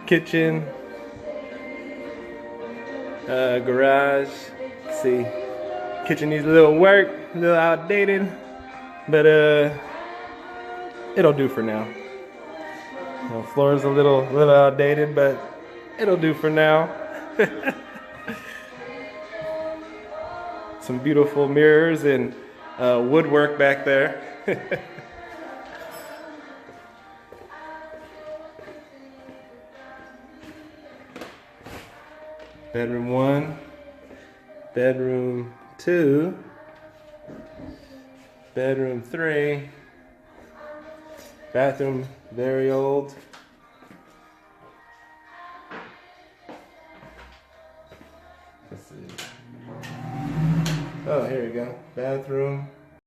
kitchen, garage. Let's see, kitchen needs a little work, a little outdated, but it'll do for now. The floor is a little outdated, but it'll do for now. Some beautiful mirrors and woodwork back there. Bedroom 1, bedroom 2, bedroom 3, bathroom very old. Let's see. Oh, here we go. Bathroom.